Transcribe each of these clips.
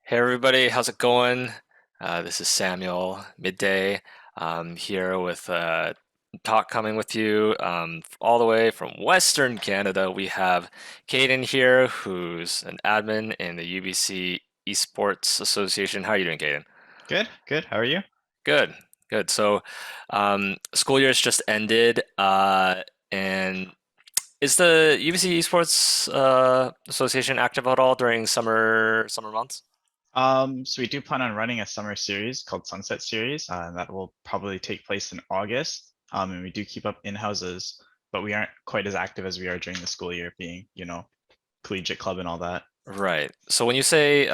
Hey everybody, how's it going? This is Samuel, midday, here with talk coming with you all the way from Western Canada. We have Caden here, who's an admin in the UBC Esports Association. How are you doing, Caden? Good, good. How are you? Good, good. So, school year's just ended, and is the UBC Esports Association active at all during summer months? So we do plan on running a summer series called Sunset Series, and that will probably take place in August. And we do keep up in-houses, but we aren't quite as active as we are during the school year, being, collegiate club and all that. Right. So when you say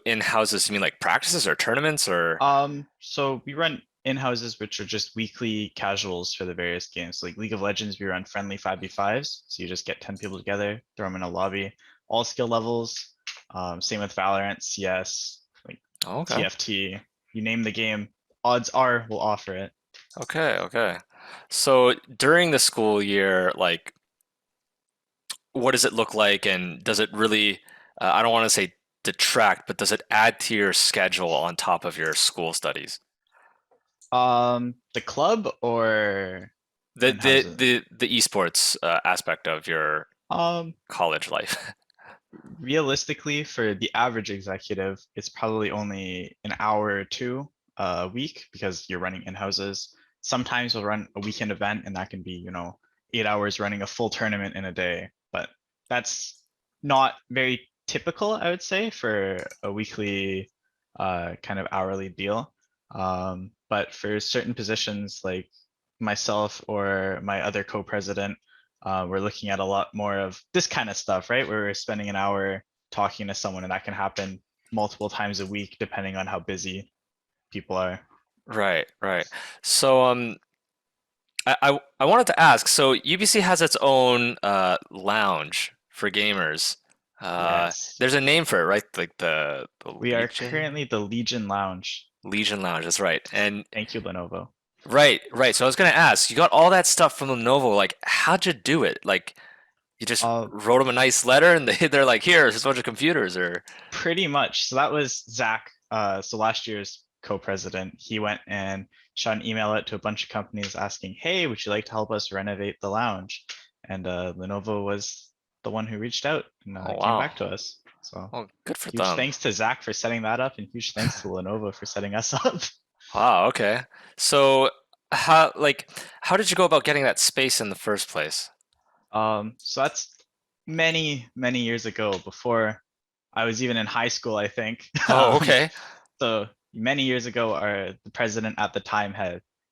in houses, you mean like practices or tournaments or? So we run in-houses, which are just weekly casuals for the various games. Like League of Legends, we run friendly 5v5s. So you just get 10 people together, throw them in a lobby, all skill levels. Same with Valorant, CS, like Oh, okay. TFT, you name the game, odds are we'll offer it. Okay, okay. So during the school year, like, what does it look like, and does it really, I don't want to say detract, but does it add to your schedule on top of your school studies? The club or The the in-houses? the the esports aspect of your Um, college life. Realistically, for the average executive, it's probably only an hour or two a week because you're running in-houses. Sometimes we'll run a weekend event and that can be, 8 hours running a full tournament in a day. But that's not very typical, I would say, for a weekly kind of hourly deal. But for certain positions like myself or my other co-president, we're looking at a lot more of this kind of stuff, right? Where we're spending an hour talking to someone, and that can happen multiple times a week, depending on how busy people are. Right, right. So I wanted to ask, so UBC has its own lounge for gamers. Yes, There's a name for it, right? Like the we are Legion currently the Legion Lounge. Legion Lounge, that's right. And Thank you, Lenovo. right, right. So I was gonna ask, you got all that stuff from Lenovo, like how'd you do it? Like you just Uh, wrote them a nice letter and they're like, here, here's a bunch of computers or Pretty much. So that was Zach. So last year's co-president, he went and shot an email out to a bunch of companies asking, "Hey, would you like to help us renovate the lounge?" And Lenovo was the one who reached out and oh came wow. back to us. So Oh, good for huge them. thanks to Zach for setting that up, and huge thanks to Lenovo for setting us up. Wow, okay. So how did you go about getting that space in the first place? So that's many, many years ago, before I was even in high school, I think. Oh, okay. So many years ago, the president at the time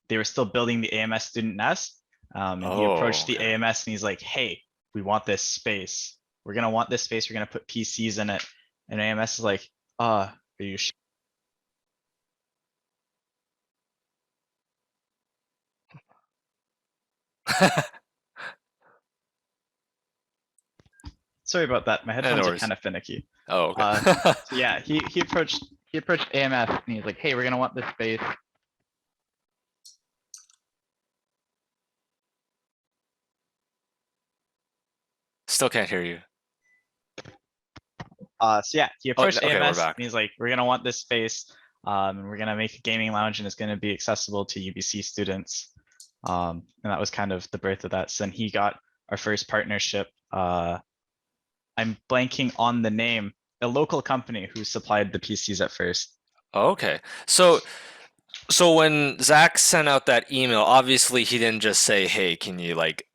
they were still building the AMS student nest, and he Oh, approached the okay. AMS and he's like, "Hey, we want this space. We're gonna want this space. We're gonna put PCs in it." And AMS is like, are you sorry about that. My No headphones are worries. kind of finicky. Oh, okay. Uh, so yeah, he approached AMS and he's like, "Hey, we're gonna want this space." Still can't hear you. So yeah, he Oh, approached okay, we're AMS and back. he's like, "We're gonna want this space, and we're gonna make a gaming lounge, and it's gonna be accessible to UBC students." And that was kind of the birth of that. So then he got our first partnership. I'm blanking on the name. A local company who supplied the PCs at first. Oh, okay. So when Zach sent out that email, obviously he didn't just say, "Hey, can you like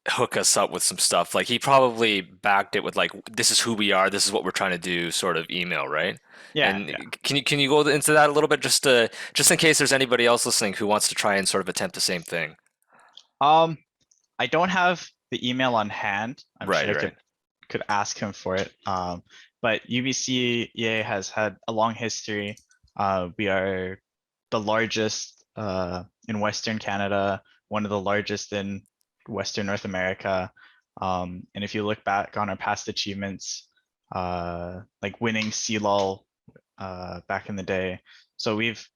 hook us up with some stuff?" Like he probably backed it with like, "This is who we are. This is what we're trying to do," sort of email, right? Yeah, yeah. And can you go into that a little bit just in case there's anybody else listening who wants to try and sort of attempt the same thing? Um, I don't have the email on hand. I'm sure Right, I right. could ask him for it. But UBC EA has had a long history. We are the largest in Western Canada, one of the largest in Western North America. And if you look back on our past achievements, like winning CLOL back in the day, so we've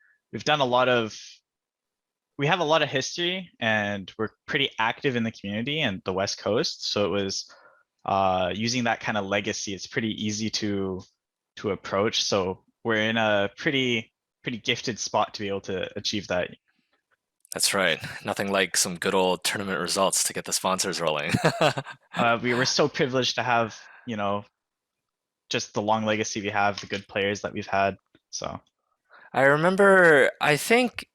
done a lot of we have a lot of history and we're pretty active in the community and the West Coast. So it was using that kind of legacy. It's pretty easy to to approach. So we're in a pretty gifted spot to be able to achieve that. That's right. Nothing like some good old tournament results to get the sponsors rolling. We were so privileged to have, you know, just the long legacy we have, the good players that we've had. So I remember, I think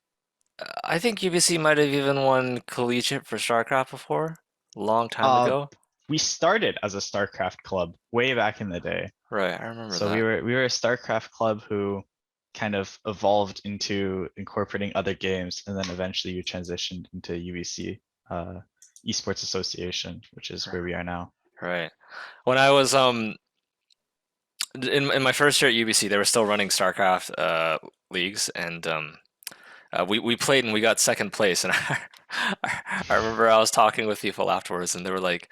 UBC might have even won collegiate for StarCraft before, a long time uh, ago. we started as a StarCraft club way back in the day. Right, I remember So that. we were a StarCraft club who kind of evolved into incorporating other games, and then eventually we transitioned into UBC Esports Association, which is where we are now. Right. When I was in my first year at UBC, they were still running StarCraft leagues, and we played and we got second place. And I remember I was talking with people afterwards, and they were like,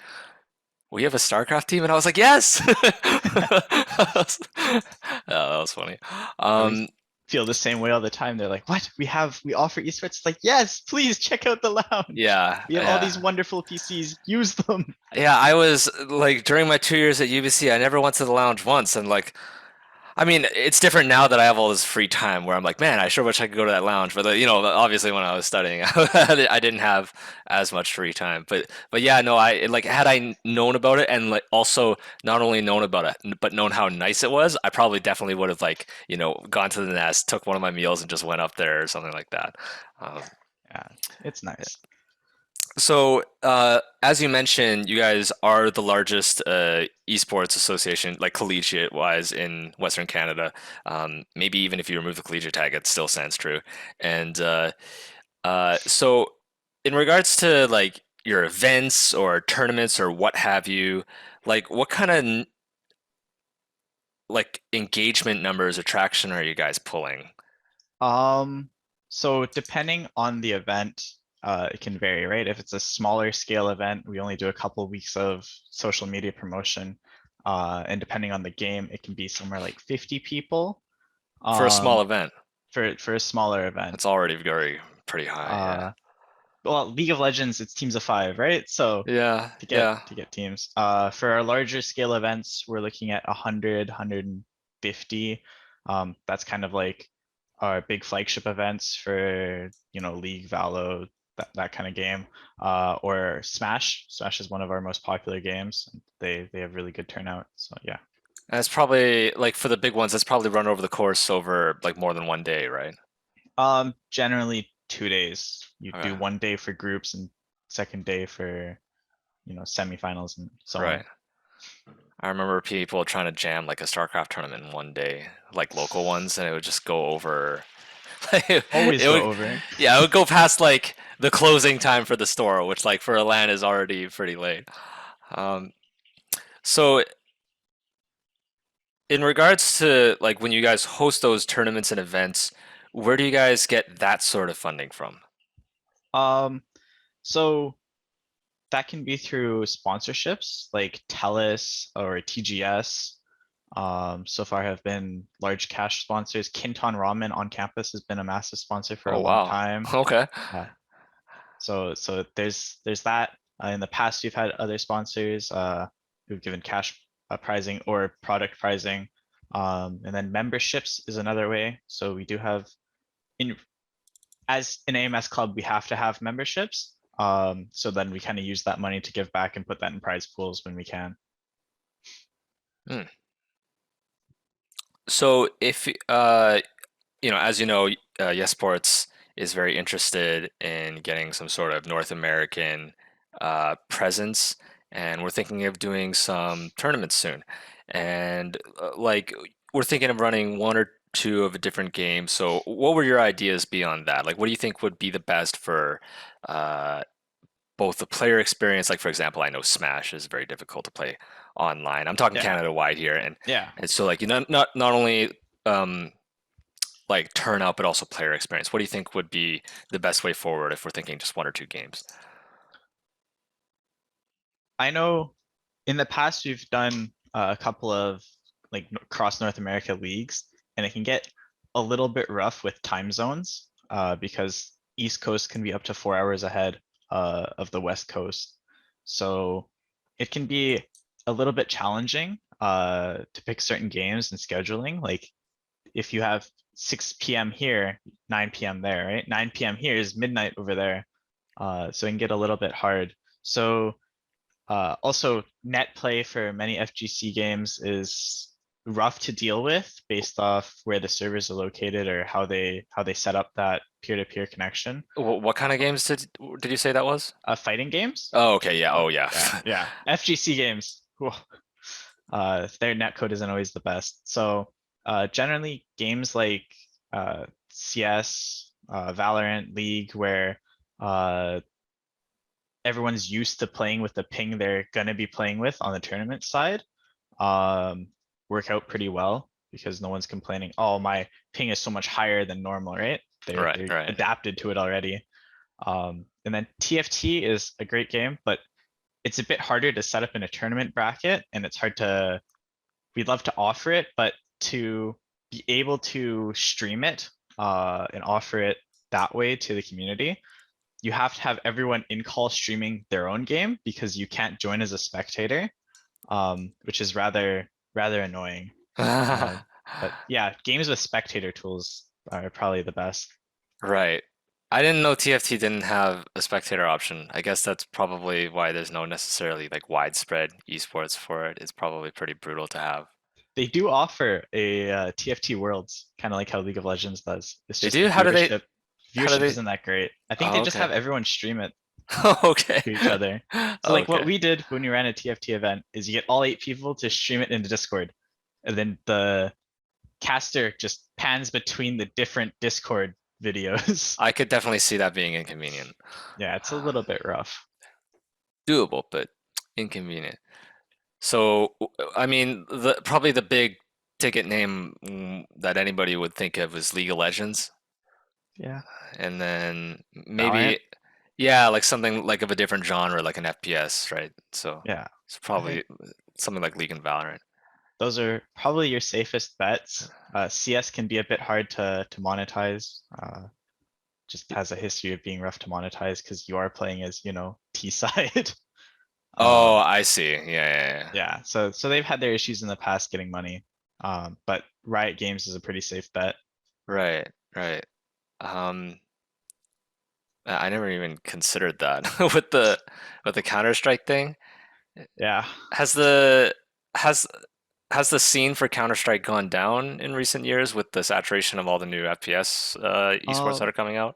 "We have a StarCraft team," and I was like, "Yes!" That was funny. We Um, feel the same way all the time. They're like, "What? We offer esports?" It's like, yes, please check out the lounge. yeah, We have all these yeah. wonderful PCs. Use them. Yeah, I was like during my 2 years at UBC, I never went to the lounge once, and like I mean, it's different now that I have all this free time where I'm like, man, I sure wish I could go to that lounge. But you know, obviously when I was studying, I didn't have as much free time. But yeah, no, I like had I known about it and like also not only known about it, but known how nice it was, I probably definitely would have like, you know, gone to the nest, took one of my meals and just went up there or something like that. Um, Yeah, it's nice. so, as you mentioned, you guys are the largest esports association, like collegiate wise, in Western Canada. Maybe even if you remove the collegiate tag, it still stands true. And so, in regards to like your events or tournaments or what have you, like what kind of like engagement numbers or traction are you guys pulling Um, so depending on the event, it can vary, right? If it's a smaller scale event, we only do a couple weeks of social media promotion. And depending on the game, it can be somewhere like 50 people. for a small Um, event? for a smaller event. That's already very pretty high. Yeah. Uh, well, League of Legends, it's teams of five, right? So Yeah. Yeah. to get teams. For our larger scale events, we're looking at 100, 150. That's kind of like our big flagship events for, you know, League, Valo, that kind of game. Or Smash. Smash is one of our most popular games. They have really good turnout. So yeah. And it's probably like for the big ones, it's probably run over the course over like more than 1 day, right? Generally 2 days. You Okay. do one day for groups and second day for, you know, semifinals and so on. Right. I remember people trying to jam like a StarCraft tournament in 1 day, like local ones, and it would just go over. Always It go would, over. yeah, it would go past like the closing time for the store, which like for a LAN is already pretty late. Um, so in regards to like when you guys host those tournaments and events, where do you guys get that sort of funding from? Um, so that can be through sponsorships like TELUS or TGS. So far have been large cash sponsors. Kinton Ramen on campus has been a massive sponsor for a Oh long wow. time. Okay. Uh, so there's that. In the past, we've had other sponsors who've given cash pricing or product pricing. And then memberships is another way. So we do have in as an AMS club, we have to have memberships. So then we kind of use that money to give back and put that in prize pools when we can. Hmm. So if you know, as you know, Yes Sports is very interested in getting some sort of North American presence, and we're thinking of doing some tournaments soon. And like, we're thinking of running one or two of a different game. So, what were your ideas beyond that? Like, what do you think would be the best for uh, both the player experience? Like, for example, I know Smash is very difficult to play online. I'm talking Yeah, Canada wide here, yeah. and so like you know, not only um, like turnout, but also player experience. What do you think would be the best way forward if we're thinking just one or two games? I know in the past we've done a couple of like cross North America leagues, and it can get a little bit rough with time zones because East Coast can be up to 4 hours ahead of the West Coast. So it can be a little bit challenging. to pick certain games and scheduling. Like if you have 6 p.m. here, 9 p.m. there, right? 9 p.m. here is midnight over there. So it can get a little bit hard. So also net play for many FGC games is rough to deal with based off where the servers are located or how they set up that peer-to-peer connection. What kind of games did you say that was? Fighting games? Oh, okay, yeah. Oh, yeah. Yeah. FGC games. Whew. Their netcode isn't always the best. So generally games like CS, Valorant, League, where uh, everyone's used to playing with the ping they're gonna be playing with on the tournament side, um, work out pretty well because no one's complaining, oh, my ping is so much higher than normal, right? They're Right, they're right. adapted to it already. And then TFT is a great game, but it's a bit harder to set up in a tournament bracket, and it's hard to. We'd love to offer it, but to be able to stream it and offer it that way to the community, you have to have everyone in call streaming their own game because you can't join as a spectator, which is rather annoying. Uh, but yeah, games with spectator tools are probably the best. Right. I didn't know TFT didn't have a spectator option. I guess that's probably why there's no necessarily like widespread esports for it. It's probably pretty brutal to have. They do offer a TFT Worlds, kind of like how League of Legends does. It's They just the do? viewership How do viewership they isn't that great. I think they Oh, just okay. have everyone stream it Okay. to each other. So like what Okay. we did when we ran a TFT event is you get all 8 people to stream it into Discord, and then the caster just pans between the different Discord videos. I could definitely see that being inconvenient. Yeah, it's a little bit rough. Doable, but inconvenient. So, I mean, the probably the big ticket name that anybody would think of is League of Legends, Yeah. and then Valorant. maybe, yeah, like something like of a different genre, like an FPS, right? So Yeah. it's I think probably something like League and Valorant. those are probably your safest bets. CS can be a bit hard to monetize. Just has a history of being rough to monetize because you are playing as, T side. Oh, Um, I see. Yeah, yeah, yeah. yeah, so they've had their issues in the past getting money. But Riot Games is a pretty safe bet. Right, right. Um, I never even considered that with the Counter-Strike thing. Yeah. Has the has has the scene for Counter-Strike gone down in recent years with the saturation of all the new FPS esports that Um, are coming out?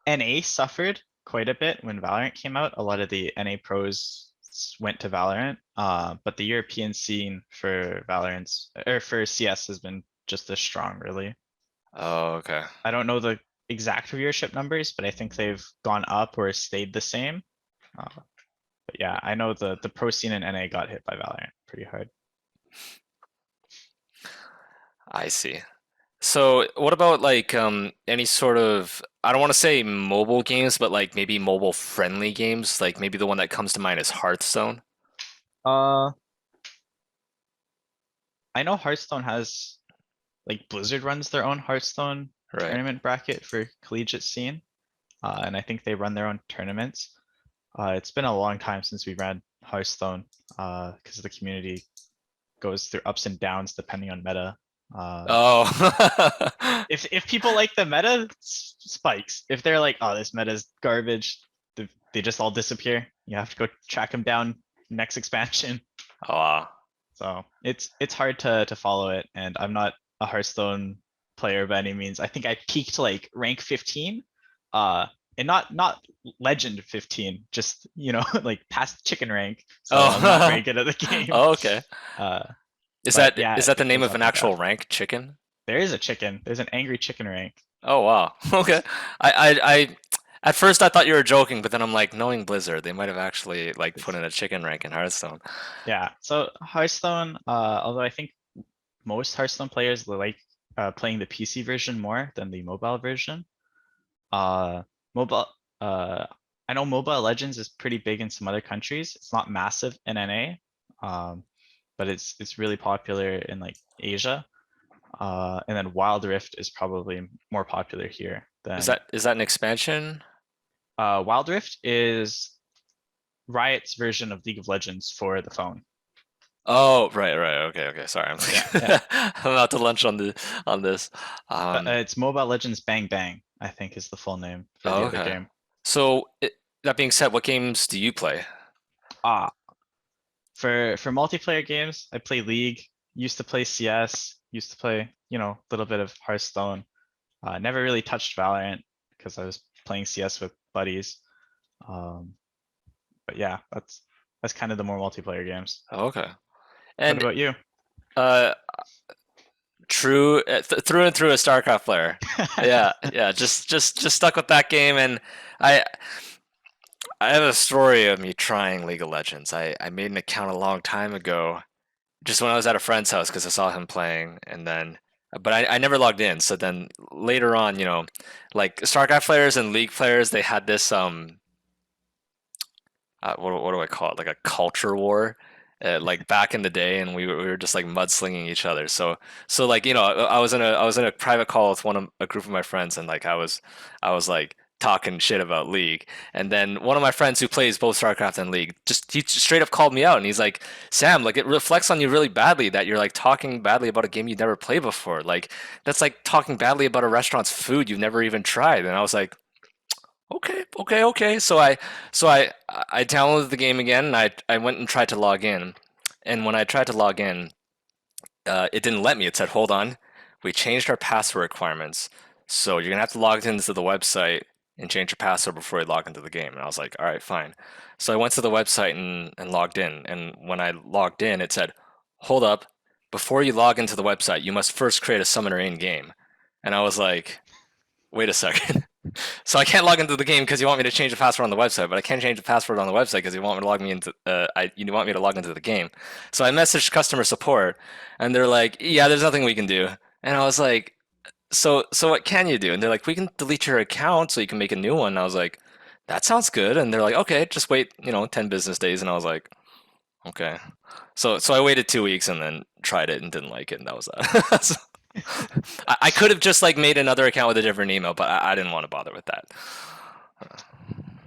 NA suffered quite a bit when Valorant came out. A lot of the NA pros went to Valorant. But the European scene for Valorant's or for CS has been just as strong, really. Oh, okay. I don't know the exact viewership numbers, but I think they've gone up or stayed the same. Uh, but yeah, I know the pro scene in NA got hit by Valorant pretty hard. I see. So, what about like any sort of I don't want to say mobile games, but like maybe mobile friendly games, like maybe the one that comes to mind is Hearthstone. Uh, I know Hearthstone has like Blizzard runs their own Hearthstone Right. tournament bracket for collegiate scene, and I think they run their own tournaments. It's been a long time since we ran Hearthstone, because the community goes through ups and downs depending on meta. Uh, Oh. if people like the meta, spikes. If they're like, oh, this meta is garbage, they just all disappear. You have to go track them down next expansion. Oh, wow. So it's hard to follow it, and I'm not a Hearthstone player by any means. I think I peaked like rank 15, uh, and not legend 15, just like past chicken rank. So I'm not Oh. very good at the game. Oh, okay. Uh, Is but that is yeah, that the it name goes of up an and down. actual rank, chicken? There is a chicken. There's an angry chicken rank. Oh, wow. Okay. I at first I thought you were joking, but then I'm like, knowing Blizzard, they might have actually like put It's in a chicken rank in Hearthstone. yeah. So Hearthstone, although I think most Hearthstone players like playing the PC version more than the mobile version. Uh, mobile. Uh, I know Mobile Legends is pretty big in some other countries. It's not massive in NA, but it's really popular in like Asia. And then Wild Rift is probably more popular here Is than that an expansion? Wild Rift is Riot's version of League of Legends for the phone. Oh, right. Okay. Sorry, I'm Yeah, like, yeah. I'm out to lunch on this. It's Mobile Legends Bang Bang, I think is the full name for the other Okay. game. So that being said, what games do you play? Ah, for multiplayer games, I play League, used to play CS, used to play, a little bit of Hearthstone. Never really touched Valorant because I was playing CS with buddies. Um, but yeah, that's kind of the more multiplayer games. Okay. What And about you? uh, true, through and through a StarCraft player. Yeah. Just stuck with that game, and I I have a story of me trying League of Legends. I made an account a long time ago, just when I was at a friend's house because I saw him playing, and then, but I never logged in. So then later on, like StarCraft players and League players, they had this what do I call it? Like a culture war, like back in the day, and we were just like mudslinging each other. So like I was in a private call with a group of my friends, and like I was like talking shit about League, and then one of my friends who plays both StarCraft and League he straight up called me out, and he's like, Sam, like it reflects on you really badly that you're like talking badly about a game you've never played before. Like that's like talking badly about a restaurant's food you've never even tried. And I was like, okay. So I downloaded the game again, and I went and tried to log in. And when I tried to log in, it didn't let me. It said, "Hold on, we changed our password requirements, so you're gonna have to log into the website and change your password before you log into the game." And I was like, "All right, fine." So I went to the website and logged in. And when I logged in, it said, "Hold up, before you log into the website, you must first create a summoner in game." And I was like, "Wait a second." So I can't log into the game because you want me to change the password on the website, but I can't change the password on the website because you want me to log me into you want me to log into the game. So I messaged customer support, and they're like, "Yeah, there's nothing we can do." And I was like, "So what can you do?" And they're like, "We can delete your account so you can make a new one." And I was like, "That sounds good." And they're like, "Okay, just wait, 10 business days." And I was like, "Okay." So I waited 2 weeks and then tried it and didn't like it, and that was that. So I could have just like made another account with a different email, but I didn't want to bother with that.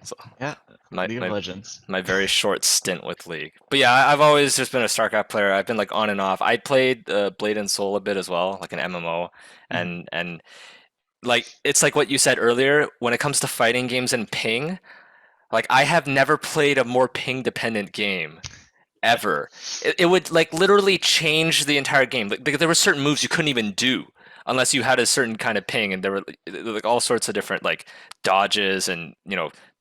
So Yeah, my League of my Legends. my very short stint with League. But yeah, I've always just been a StarCraft player. I've been like on and off. I played Blade and Soul a bit as well, like an MMO, Mhm. and like it's like what you said earlier. When it comes to fighting games and ping, like I have never played a more ping dependent game ever. It would like literally change the entire game. Like there were certain moves you couldn't even do unless you had a certain kind of ping, and there were like all sorts of different like dodges and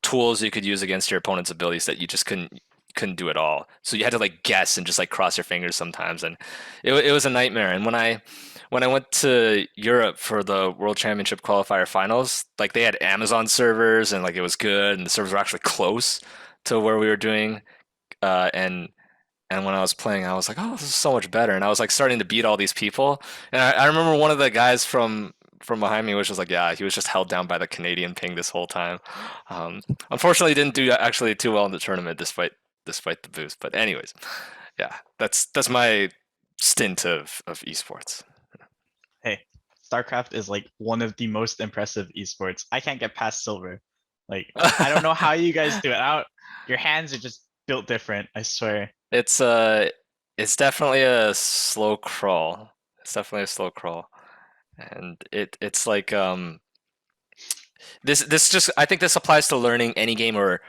tools you could use against your opponent's abilities that you just couldn't do at all. So you had to like guess and just like cross your fingers sometimes, and it was a nightmare. And when I went to Europe for the World Championship qualifier finals, like they had Amazon servers and like it was good, and the servers were actually close to where we were doing. And when I was playing, I was like, "Oh, this is so much better." And I was like starting to beat all these people. And I remember one of the guys from behind me was just like, "Yeah, he was just held down by the Canadian ping this whole time." Um, Unfortunately, didn't do actually too well in the tournament despite the boost. But anyways, yeah, that's my stint of esports. Hey, StarCraft is like one of the most impressive esports. I can't get past silver. Like, I don't know how you guys do it. Your hands are just built different, I swear. It's uh, it's definitely a slow crawl. It's definitely a slow crawl, and it's like this just I think this applies to learning any game or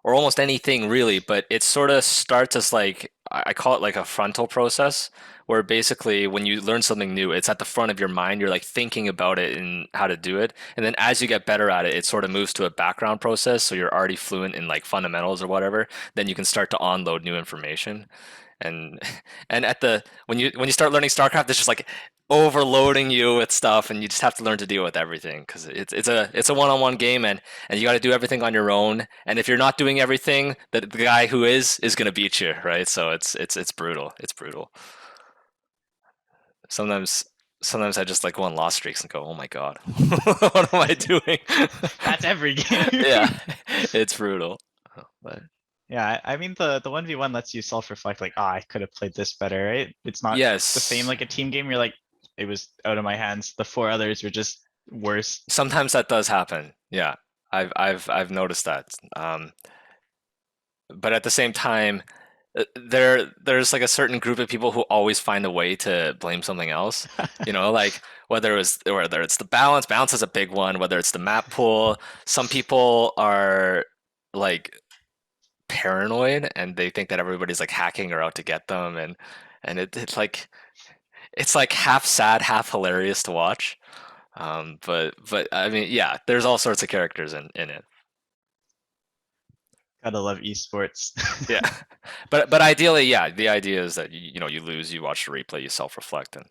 almost anything really, but it sort of starts as like I call it like a frontal process where basically when you learn something new, it's at the front of your mind. You're like thinking about it and how to do it. And then as you get better at it, it sort of moves to a background process. So you're already fluent in like fundamentals or whatever. Then you can start to onload new information. And and at the when you start learning StarCraft, it's just like overloading you with stuff, and you just have to learn to deal with everything because it's a one-on-one game, and you got to do everything on your own. And if you're not doing everything, the guy who is going to beat you, right? So it's brutal. It's brutal. Sometimes sometimes I just like go on loss streaks and go, oh my god, what am I doing? That's every game. Yeah, it's brutal. But Yeah, I mean the 1v1 lets you self-reflect like, I could have played this better, right? It's not the same yes, like a team game. You're like, it was out of my hands. The four others were just worse. sometimes that does happen. Yeah, I've noticed that. But at the same time, there's like a certain group of people who always find a way to blame something else. You know, like whether it's the balance is a big one, whether it's the map pool. Some people are like paranoid and they think that everybody's like hacking or out to get them, and it's like half sad, half hilarious to watch. But I mean, yeah, there's all sorts of characters in it. Gotta love esports. Yeah, but ideally, yeah, the idea is that you know you lose, you watch the replay, you self-reflect, and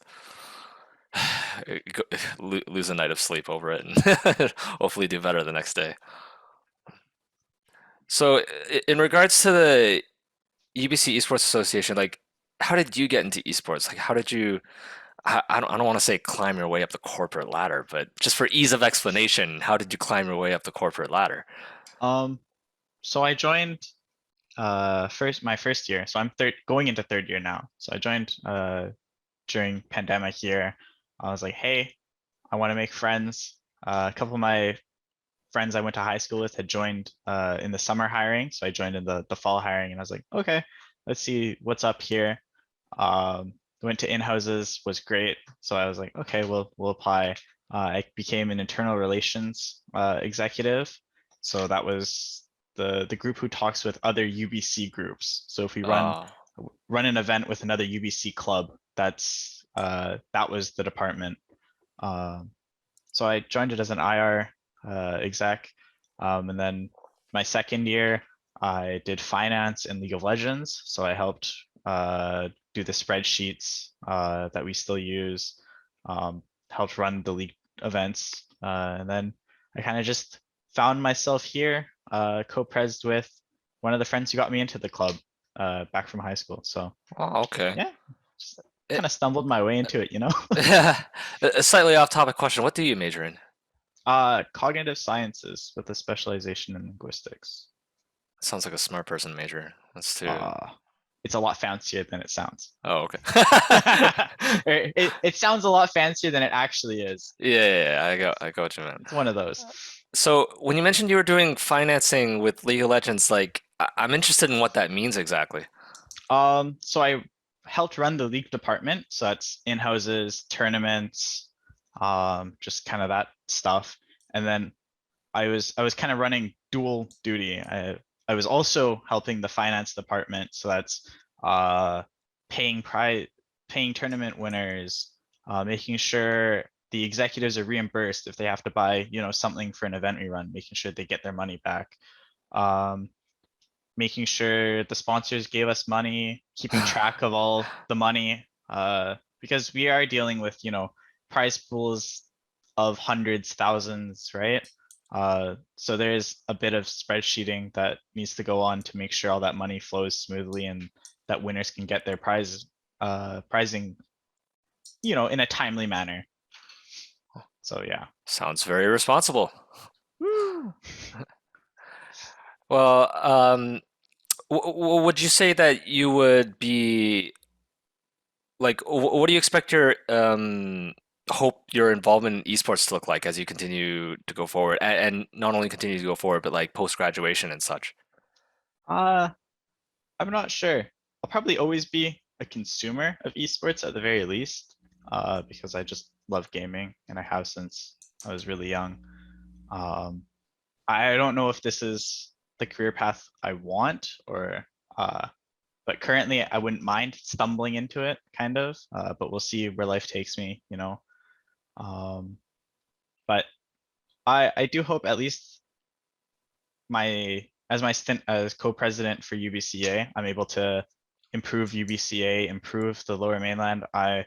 lose a night of sleep over it, and hopefully do better the next day. So, in regards to the UBC Esports Association, like, how did you get into esports? Like, how did you? I don't want to say climb your way up the corporate ladder, but just for ease of explanation, how did you climb your way up the corporate ladder? Um, so I joined my first year. So I'm third going into third year now. So I joined during pandemic year. I was like, hey, I want to make friends. A couple of my friends I went to high school with had joined in the summer hiring, so I joined in the fall hiring, and I was like, okay, let's see what's up here. Went to in-houses, was great, so I was like, okay, we'll apply. I became an internal relations executive, so that was the group who talks with other UBC groups. So if we Uh, run an event with another UBC club, that was the department. Um, so I joined it as an IR exec. And then my second year, I did finance in League of Legends. So I helped do the spreadsheets that we still use, helped run the league events. And then I kind of just found myself here, co-pres with one of the friends who got me into the club back from high school. So oh, okay. yeah, just It, kind of stumbled my way into it, you know? a slightly off-topic question. What do you major in? Cognitive sciences with a specialization in linguistics. Sounds like a smart person major. That's too. Uh, it's a lot fancier than it sounds. Oh, okay. It sounds a lot fancier than it actually is. Yeah, I got what you meant. It's one of those. So when you mentioned you were doing financing with League of Legends, like I'm interested in what that means exactly. So I helped run the league department. So that's in-houses, tournaments, just kind of that stuff. And then I was kind of running dual duty. I was also helping the finance department, so that's uh, paying prize, paying tournament winners, making sure the executives are reimbursed if they have to buy, something for an event we run, making sure they get their money back, um, making sure the sponsors gave us money, keeping track of all the money, because we are dealing with, prize pools of hundreds, thousands, right? So there's a bit of spreadsheeting that needs to go on to make sure all that money flows smoothly and that winners can get their prizing, in a timely manner. So yeah. Sounds very responsible. Woo. Well, would you say that you would be like, what do you expect your hope your involvement in esports to look like as you continue to go forward, and not only continue to go forward, but like post graduation and such? Uh, I'm not sure. I'll probably always be a consumer of esports at the very least, because I just love gaming and I have since I was really young. Um, I don't know if this is the career path I want or but currently I wouldn't mind stumbling into it kind of, but we'll see where life takes me. Um, but I do hope at least my stint as co-president for UBCA, I'm able to improve UBCA, improve the Lower Mainland. I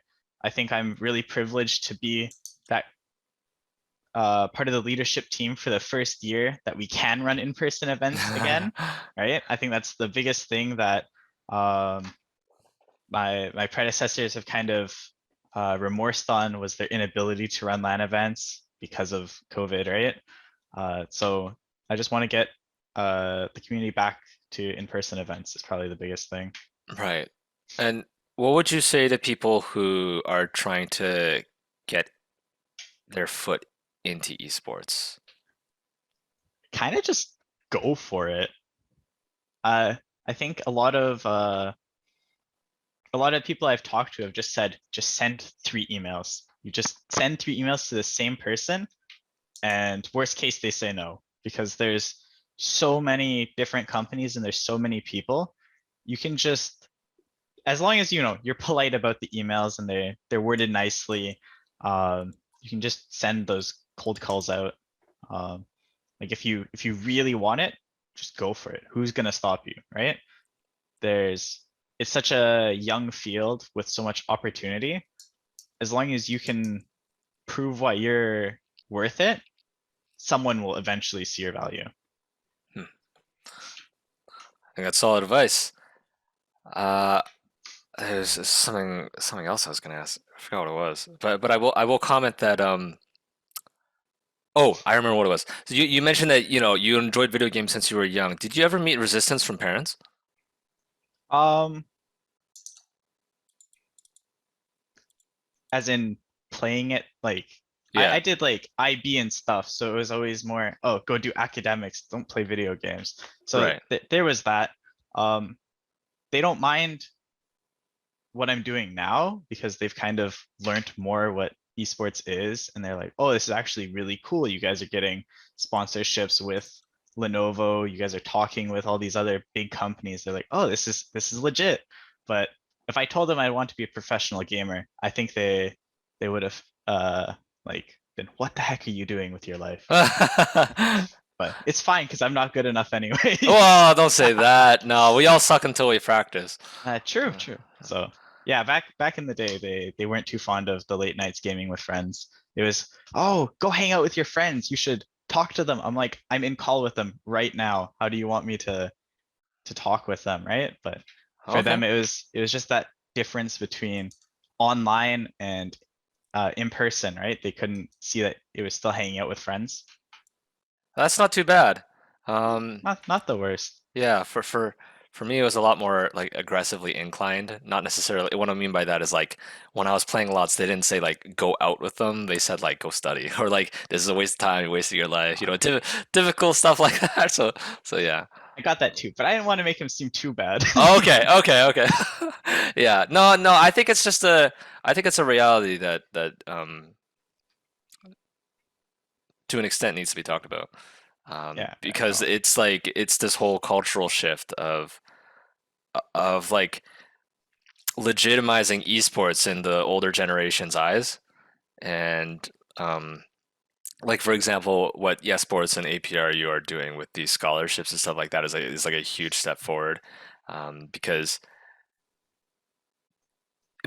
think I'm really privileged to be that part of the leadership team for the first year that we can run in-person events again, right? I think that's the biggest thing that um, my predecessors have kind of remorsed on was their inability to run LAN events because of COVID, right? So I just want to get the community back to in-person events is probably the biggest thing. Right. And what would you say to people who are trying to get their foot into esports? Kind of just go for it. Uh, I think a lot of people I've talked to have just said, just send 3 emails. You just send 3 emails to the same person, and worst case, they say no because there's so many different companies and there's so many people. You can just, as long as you know you're polite about the emails and they're worded nicely, you can just send those cold calls out. Um, like if you really want it, just go for it. Who's gonna stop you, right? There's it's such a young field with so much opportunity. As long as you can prove why you're worth it, someone will eventually see your value. Hmm. I think that's solid advice. Uh, there's something else I was gonna ask. I forgot what it was, but I will comment that oh, I remember what it was. So you mentioned that you enjoyed video games since you were young. Did you ever meet resistance from parents? Um, as in playing it, like Yeah, I did like IB and stuff, so it was always more, oh, go do academics, don't play video games. So right. there was that. Um, they don't mind what I'm doing now because they've kind of learned more what esports is, and they're like, oh, this is actually really cool. You guys are getting sponsorships with Lenovo. You guys are talking with all these other big companies. They're like, oh, this is legit. But if I told them I want to be a professional gamer, I think they would have like been, what the heck are you doing with your life? But it's fine because I'm not good enough anyways. Well, don't say that. No, we all suck until we practice. True, true. So yeah, back in the day, they weren't too fond of the late nights gaming with friends. It was, oh, go hang out with your friends. You should talk to them. I'm like, I'm in call with them right now. How do you want me to talk with them, right? But for Okay, them, it was just that difference between online and in person, right? They couldn't see that it was still hanging out with friends. that's not too bad. Um, Not the worst. yeah, for me, it was a lot more like aggressively inclined. Not necessarily. What I mean by that is like when I was playing lots, they didn't say like go out with them. They said like go study or like this is a waste of time, you're wasting your life. Typical stuff like that. So yeah. I got that too, but I didn't want to make him seem too bad. Okay, okay, okay. Yeah. No, no, I think it's a reality that to an extent needs to be talked about. Yeah, yeah, Because no. it's like it's this whole cultural shift of like legitimizing esports in the older generation's eyes. And um, like for example, what Sports and APRU are doing with these scholarships and stuff like that is like a huge step forward.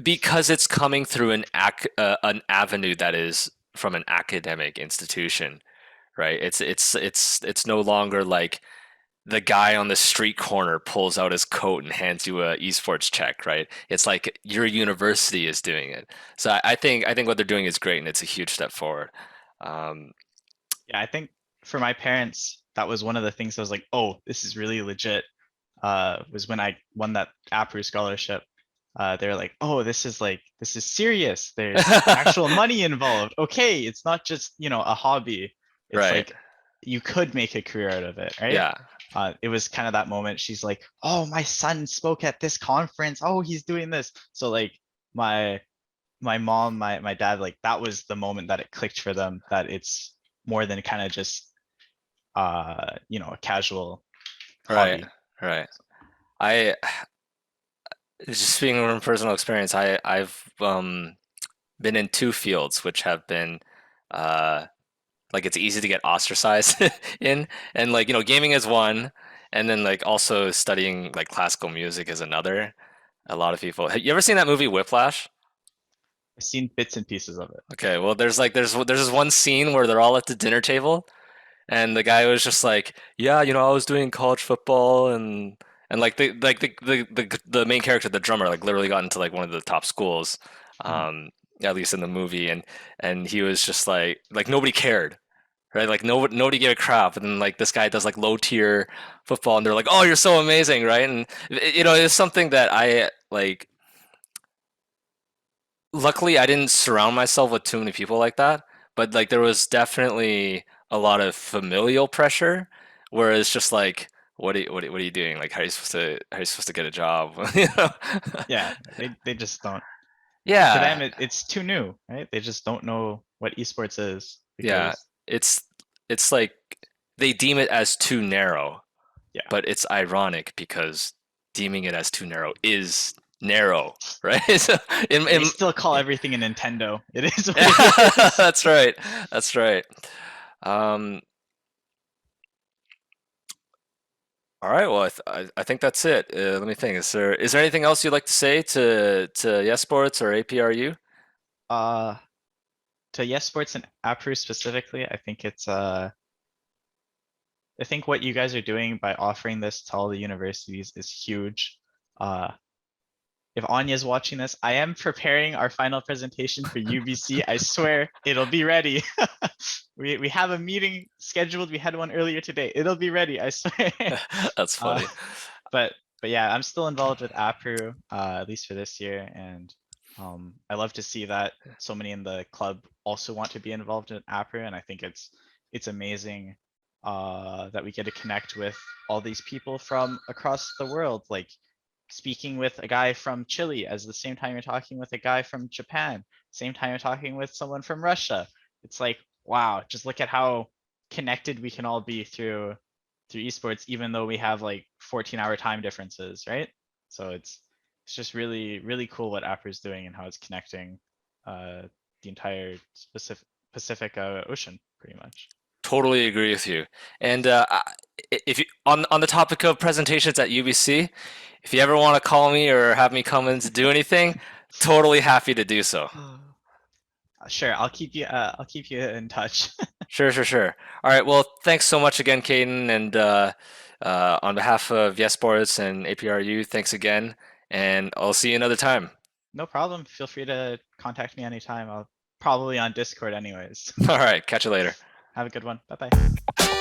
Because it's coming through an avenue that is from an academic institution, right? It's no longer like the guy on the street corner pulls out his coat and hands you a esports check, right? It's like your university is doing it. So I think what they're doing is great, and it's a huge step forward. Um, Yeah, I think for my parents, that was one of the things I was like, oh, this is really legit. Was when I won that APRU scholarship. They were like, oh, this is serious. There's actual money involved. Okay, it's not just, a hobby. It's right? like you could make a career out of it, right? Yeah, It was kind of that moment. She's like, oh, my son spoke at this conference. Oh, he's doing this. So like my my mom, my dad, like that was the moment that it clicked for them that it's more than kind of just a casual right, hobby. right. I just speaking from personal experience, I've been in two fields which have been uh like it's easy to get ostracized in, and like gaming is one, and then like also studying like classical music is another. A lot of people, have you ever seen that movie Whiplash? I've seen bits and pieces of it. Okay, well there's this one scene where they're all at the dinner table, and the guy was just like, yeah, I was doing college football, and like the main character, the drummer, like literally got into like one of the top schools, Mhm. um at least in the movie, and he was just like nobody cared, right? Like nobody gave a crap. And then like this guy does like low tier football, and they're like, "Oh, you're so amazing," right? And it's something that I like. Luckily, I didn't surround myself with too many people like that, but like there was definitely a lot of familial pressure, where it's just like what are you doing? Like, how are you supposed to get a job? You know? Yeah, they just don't. To them, Yeah, it's too new, right? They just don't know what esports is yeah. because It's it's like they deem it as too narrow, yeah, but it's ironic because deeming it as too narrow is narrow, right? So they still call everything a Nintendo. It is what it yeah, is. that's right. That's right. Um, all right. Well, I think that's it. Let me think. Is there anything else you'd like to say to Yes Sports or APRU? Uh, to Yes Sports and Apru specifically, I think I think what you guys are doing by offering this to all the universities is huge. Uh, if Anya's watching this, I am preparing our final presentation for UBC. I swear it'll be ready. We have a meeting scheduled. We had one earlier today. It'll be ready, I swear. That's Uh, funny. but but yeah, I'm still involved with APRU, at least for this year, and I love to see that so many in the club also want to be involved in APRU, and I think it's amazing that we get to connect with all these people from across the world, like speaking with a guy from Chile as the same time you're talking with a guy from Japan, same time you're talking with someone from Russia. It's like, wow, just look at how connected we can all be through esports, even though we have like 14-hour time differences, right? So it's just really cool what Apper is doing and how it's connecting uh, the entire Pacific Ocean, pretty much. Totally agree with you. And if you on the topic of presentations at UBC, if you ever want to call me or have me come in to do anything, totally happy to do so. Sure, I'll keep you in touch. Sure, sure, sure. All right. Well, thanks so much again, Caden. And on behalf of Yes Sports and APRU, thanks again. And I'll see you another time. No problem. Feel free to contact me anytime. I'll probably on Discord anyways. All right. Catch you later. Have a good one. Bye bye.